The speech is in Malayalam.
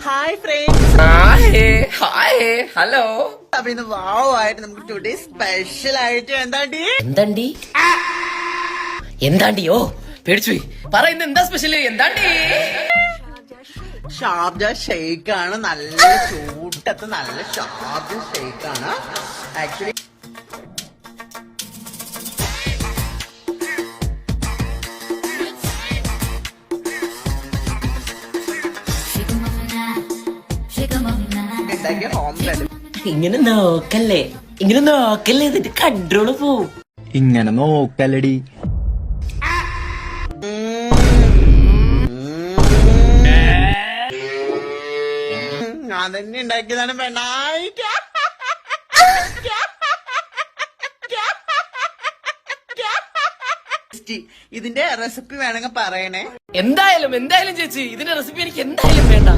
Hi friends. Hi hello. അപ്പൊ ഇന്ന് വാവായിട്ട് നമുക്ക് ടുഡേ സ്പെഷ്യൽ ആയിട്ട് എന്താണ്ടി എന്താണ്ടിയോ പേടിച്ചു പറയുന്ന എന്താ സ്പെഷ്യൽ എന്താണ്ടി? ഷാർജ ഷെയ്ക്ക് ആണ്. നല്ല ചൂട്ടത്ത് നല്ല ഷാർജ ഷെയ്ക്ക് ആണ് ആക്ച്വലി. ഇങ്ങനെ നോക്കല്ലേ എന്നിട്ട് കൺട്രോള് പോവും. ഇങ്ങനെ നോക്കല്ലടി. ഞാൻ തന്നെ ഉണ്ടാക്കിയതാണ് പെണ്ണായിട്ട്. ഇതിന്റെ റെസിപ്പി വേണമെങ്കിൽ പറയണേ. എന്തായാലും ചേച്ചി ഇതിന്റെ റെസിപ്പി എനിക്ക് എന്തായാലും വേണ്ട.